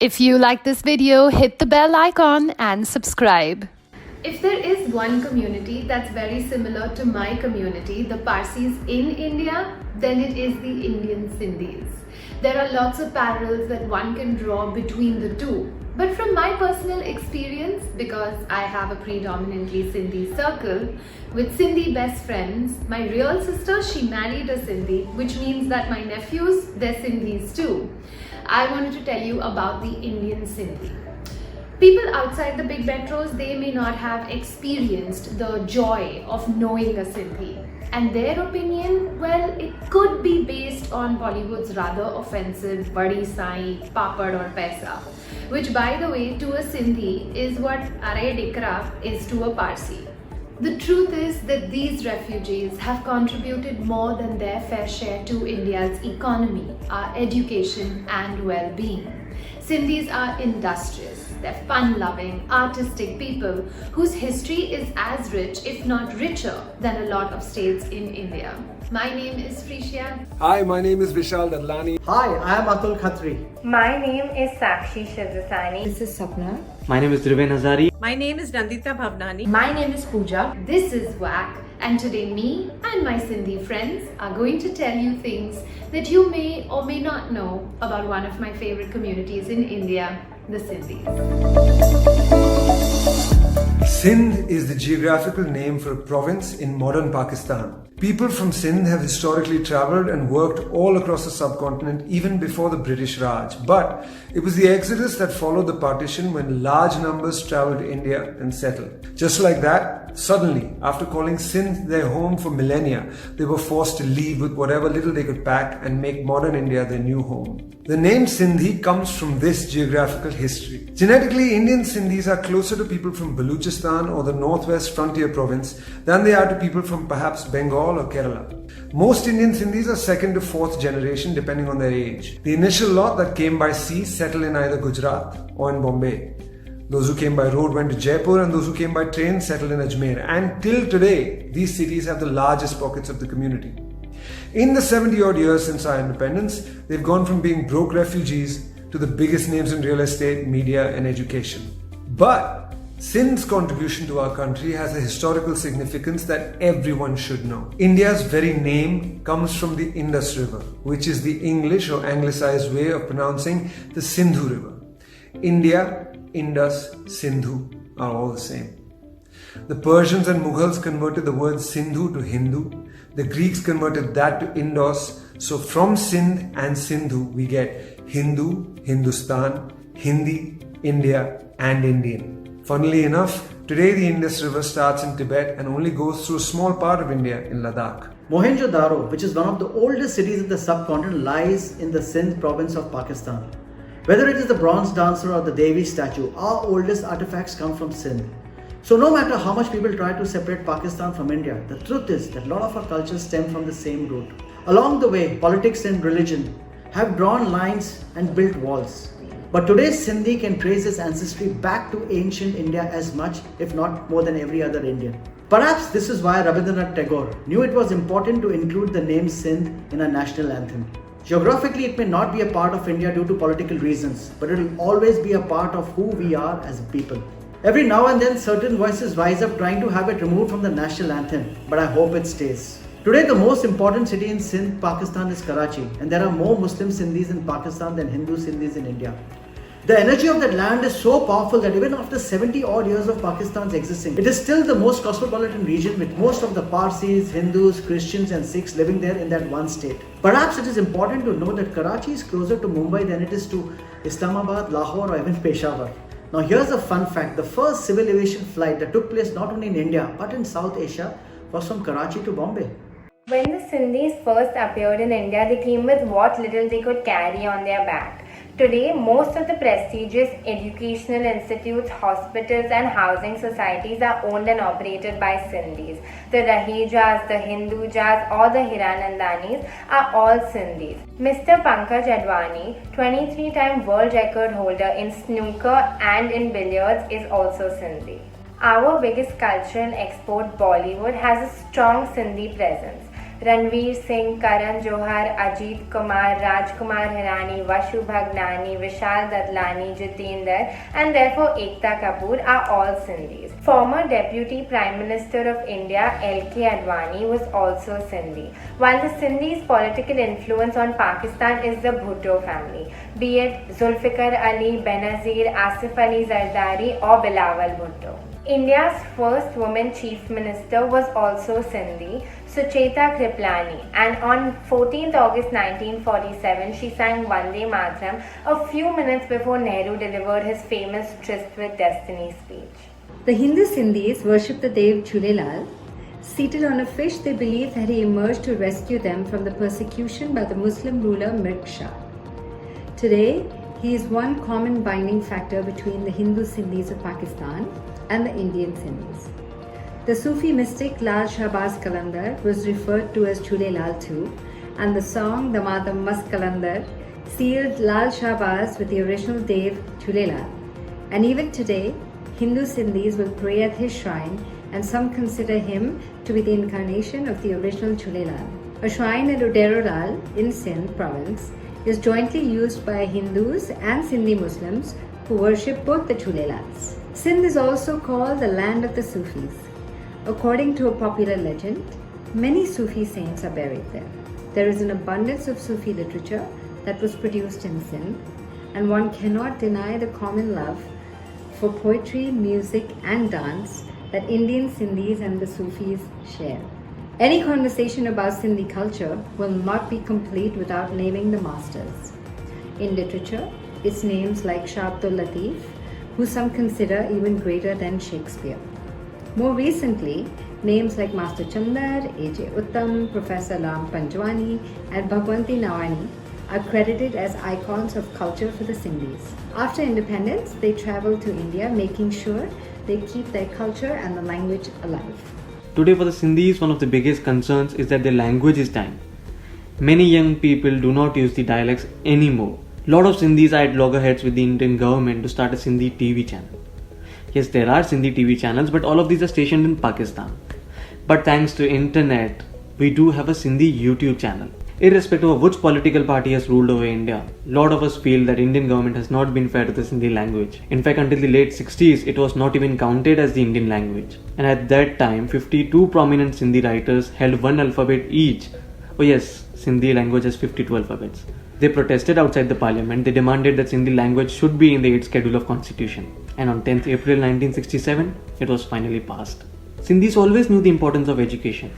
If you like this video, hit the bell icon and subscribe. If there is one community that's very similar to my community, the Parsees in India, then it is the Indian Sindhis. There are lots of parallels that one can draw between the two. But from my personal experience, because I have a predominantly Sindhi circle with Sindhi best friends, my real sister, she married a Sindhi, which means that my nephews, they're Sindhis too. I wanted to tell you about the Indian Sindhi. People outside the big metros, they may not have experienced the joy of knowing a Sindhi. And their opinion, well, it could be based on Bollywood's rather offensive Badi Sai, Papad or Paisa, which by the way to a Sindhi is what Aray Dikra is to a Parsee. The truth is that these refugees have contributed more than their fair share to India's economy, our education and well-being. Sindhis are industrious, they're fun-loving, artistic people whose history is as rich, if not richer, than a lot of states in India. My name is Prisha. Hi, my name is Vishal Dadhlani. Hi, I am Atul Khatri. My name is Sakshi, Shivdasani. This is Sapna. My name is Dirven Hazari. My name is Nandita Bhawnani. My name is Pooja. This is Whack, and today me and my Sindhi friends are going to tell you things that you may or may not know about one of my favorite communities in India, the Sindhis. Sindh is the geographical name for a province in modern Pakistan. People from Sindh have historically travelled and worked all across the subcontinent even before the British Raj. But it was the exodus that followed the partition when large numbers travelled to India and settled. Just like that, suddenly, after calling Sindh their home for millennia, they were forced to leave with whatever little they could pack and make modern India their new home. The name Sindhi comes from this geographical history. Genetically, Indian Sindhis are closer to people from Baluchistan or the northwest frontier province than they are to people from perhaps Bengal or Kerala. Most Indian Sindhis are second to fourth generation depending on their age. The initial lot that came by sea settled in either Gujarat or in Bombay. Those who came by road went to Jaipur, and those who came by train settled in Ajmer. And till today, these cities have the largest pockets of the community. In the 70-odd years since our independence, they've gone from being broke refugees to the biggest names in real estate, media and education. But Sindh's contribution to our country has a historical significance that everyone should know. India's very name comes from the Indus River, which is the English or anglicized way of pronouncing the Sindhu River. India, Indus, Sindhu are all the same. The Persians and Mughals converted the word Sindhu to Hindu. The Greeks converted that to Indos. So from Sindh and Sindhu we get Hindu, Hindustan, Hindi, India and Indian. Funnily enough, today the Indus River starts in Tibet and only goes through a small part of India in Ladakh. Mohenjo-daro, which is one of the oldest cities in the subcontinent, lies in the Sindh province of Pakistan. Whether it is the bronze dancer or the Devi statue, our oldest artifacts come from Sindh. So no matter how much people try to separate Pakistan from India, the truth is that a lot of our cultures stem from the same root. Along the way, politics and religion have drawn lines and built walls. But today's Sindhi can trace its ancestry back to ancient India as much, if not more than every other Indian. Perhaps this is why Rabindranath Tagore knew it was important to include the name Sindh in our national anthem. Geographically, it may not be a part of India due to political reasons, but it will always be a part of who we are as a people. Every now and then, certain voices rise up trying to have it removed from the national anthem, but I hope it stays. Today, the most important city in Sindh, Pakistan is Karachi, and there are more Muslim Sindhis in Pakistan than Hindu Sindhis in India. The energy of that land is so powerful that even after 70 odd years of Pakistan's existing, it is still the most cosmopolitan region with most of the Parsees, Hindus, Christians and Sikhs living there in that one state. Perhaps it is important to know that Karachi is closer to Mumbai than it is to Islamabad, Lahore or even Peshawar. Now here's a fun fact. The first civil aviation flight that took place not only in India but in South Asia was from Karachi to Bombay. When the Sindhis first appeared in India, they came with what little they could carry on their back. Today, most of the prestigious educational institutes, hospitals and housing societies are owned and operated by Sindhis. The Rahejas, the Hindujas or the Hiranandanis are all Sindhis. Mr. Pankaj Advani, 23-time world record holder in snooker and in billiards, is also Sindhi. Our biggest cultural export, Bollywood, has a strong Sindhi presence. Ranveer Singh, Karan Johar, Ajit Kumar, Rajkumar Hirani, Vashu Bhagnani, Vishal Dadhlani, Jitendra, and therefore Ekta Kapoor are all Sindhis. Former Deputy Prime Minister of India L.K. Advani was also Sindhi. While the Sindhis' political influence on Pakistan is the Bhutto family, be it Zulfikar Ali, Benazir, Asif Ali Zardari or Bilawal Bhutto. India's first woman chief minister was also Sindhi, Sucheta Kriplani, and on 14th August 1947 she sang Vande Mataram a few minutes before Nehru delivered his famous Tryst with Destiny speech. The Hindu Sindhis worship the Dev Jhulelal. Seated on a fish, they believe that he emerged to rescue them from the persecution by the Muslim ruler Mirza Shah. Today, he is one common binding factor between the Hindu Sindhis of Pakistan and the Indian Sindhis. The Sufi mystic Lal Shahbaz Qalandar was referred to as Jhulelal too, and the song The Madam Mas Qalandar sealed Lal Shahbaz with the original Dev Jhulelal. And even today, Hindu Sindhis will pray at his shrine, and some consider him to be the incarnation of the original Jhulelal. A shrine at Udairolal in Sindh province is jointly used by Hindus and Sindhi Muslims who worship both the Jhulelals. Sindh is also called the land of the Sufis. According to a popular legend, many Sufi saints are buried there. There is an abundance of Sufi literature that was produced in Sindh, and one cannot deny the common love for poetry, music and dance that Indian Sindhis and the Sufis share. Any conversation about Sindhi culture will not be complete without naming the masters. In literature, it's names like Shah Abdul Latif, who some consider even greater than Shakespeare. More recently, names like Master Chandar, A.J. Uttam, Professor Ram Panjwani, and Bhagwanti Nawani are credited as icons of culture for the Sindhis. After independence, they traveled to India, making sure they keep their culture and the language alive. Today for the Sindhis, one of the biggest concerns is that their language is dying. Many young people do not use the dialects anymore. Lot of Sindhis are at loggerheads with the Indian government to start a Sindhi TV channel. Yes, there are Sindhi TV channels, but all of these are stationed in Pakistan. But thanks to internet, we do have a Sindhi YouTube channel. Irrespective of which political party has ruled over India, lot of us feel that Indian government has not been fair to the Sindhi language. In fact, until the late 60s, it was not even counted as the Indian language. And at that time, 52 prominent Sindhi writers held one alphabet each. Oh yes, Sindhi language has 52 alphabets. They protested outside the parliament. They demanded that Sindhi language should be in the 8th schedule of constitution. And on 10th April 1967, it was finally passed. Sindhis always knew the importance of education.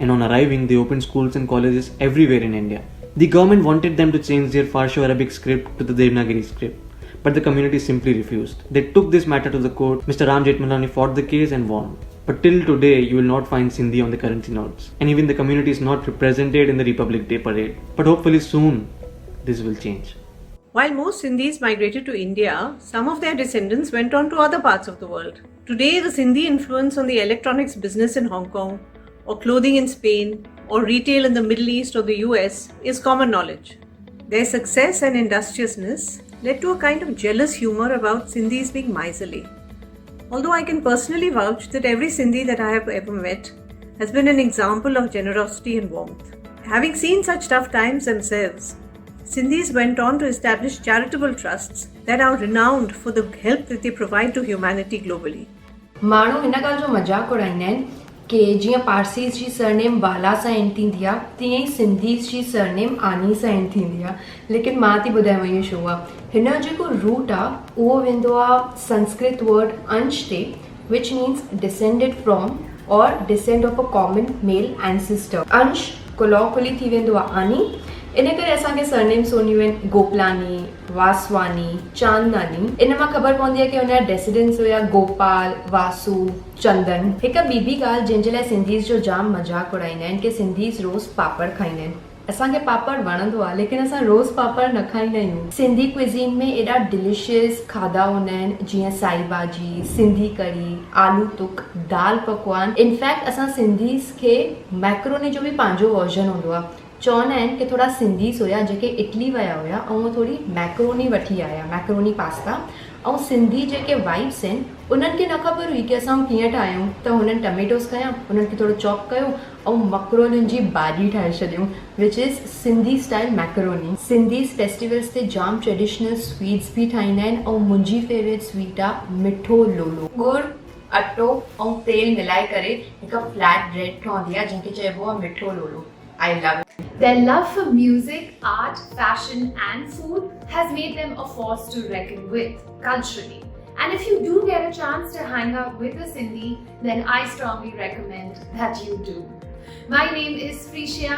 And on arriving, they opened schools and colleges everywhere in India. The government wanted them to change their Farsi-Arabic script to the Devanagari script. But the community simply refused. They took this matter to the court. Mr. Ram Jethmalani fought the case and won. But till today, you will not find Sindhi on the currency notes. And even the community is not represented in the Republic Day parade. But hopefully soon, this will change. While most Sindhis migrated to India, some of their descendants went on to other parts of the world. Today, the Sindhi influence on the electronics business in Hong Kong, or clothing in Spain, or retail in the Middle East or the US is common knowledge. Their success and industriousness led to a kind of jealous humor about Sindhis being miserly. Although I can personally vouch that every Sindhi that I have ever met has been an example of generosity and warmth. Having seen such tough times themselves, Sindhis went on to establish charitable trusts that are renowned for the help that they provide to humanity globally. माण्हू हिन ॻाल्हि जो मज़ाक़ उड़ाईंदा आहिनि कि जीअं पारसीज़ जी surname वाला सां एंड थींदी आहे तीअं ई सिंधीज़ जी सरनेम आनी सां एंड थींदी आहे लेकिन मां थी ॿुधायांव इहो छो आहे हिन जो जेको रूट आहे उहो वेंदो आहे संस्कृत वर्ड अंश ते which means descended from or descend of a common male ancestor ansh colloquially थी वेंदो आहे आनी इन करे असांखे सरनेम्स हूंदियूं आहिनि गोपलानी वासवानी चांदनानी इन मां ख़बर पवंदी आहे कि हुनजा डेसिडेंट्स हुया गोपाल वासु चंदन हिकु ॿी बि ॻाल्हि जंहिंजे लाइ सिंधीज़ जो जाम मज़ाक़ उड़ाईंदा आहिनि कि सिंधीज़ रोज़ पापड़ खाईंदा आहिनि असांखे पापड़ वणंदो आहे लेकिन असां रोज़ पापड़ न खाईंदा आहियूं सिंधी क्विज़ीन में एॾा डिलिशियस खाधा हूंदा आहिनि जीअं साई भाॼी सिंधी कढ़ी आलू टुक दाल पकवान इनफैक्ट असां सिंधीज़ खे मैक्रोनी जो बि पंहिंजो वर्जन हूंदो आहे चवंदा आहिनि की थोरा सिंधीस हुया जेके इटली विया हुया ऐं उहो थोरी मैक्रोनी वठी आया, मैक्रोनी पास्ता। ऐं सिंधी जेके वाइफ्स आहिनि उन्हनि खे न ख़बर हुई की असां कीअं ठाहियूं, त हुननि टमेटोस खयां, उन्हनि खे थोरो चॉप कयो ऐं मक्रोनियुनि जी भाॼी ठाहे छॾियूं, which is Sindhi style macaroni. Sindhis festivals ते जाम ट्रेडिशनल स्वीट्स बि ठाहींदा आहिनि ऐं मुंहिंजी फेवरेट स्वीट आहे मिठो लोलो। गुड़, अटो ऐं तेल मिलाए करे हिकु फ्लैट ब्रेड ठहंदी आहे जंहिंखे चइबो आहे मिठो लोलो। I love it. Their love for music, art, fashion and food has made them a force to reckon with culturally. And if you do get a chance to hang out with a Sindhi, then I strongly recommend that you do. My name is Prishya.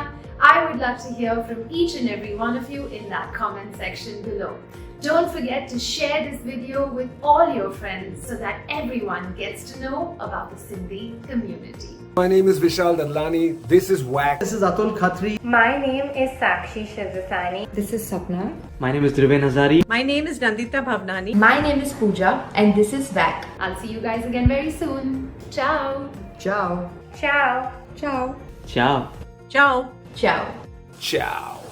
I would love to hear from each and every one of you in that comment section below. Don't forget to share this video with all your friends so that everyone gets to know about the Sindhi community. My name is Vishal Dadhlani. This is Whack. This is Atul Khatri. My name is Sakshi Shivdasani. This is Sapna. My name is Dirven Hazari. My name is Nandita Bhawnani. My name is Pooja and this is Vac. I'll see you guys again very soon. Ciao. Ciao. Ciao. Ciao. Ciao. Ciao. Ciao. Ciao.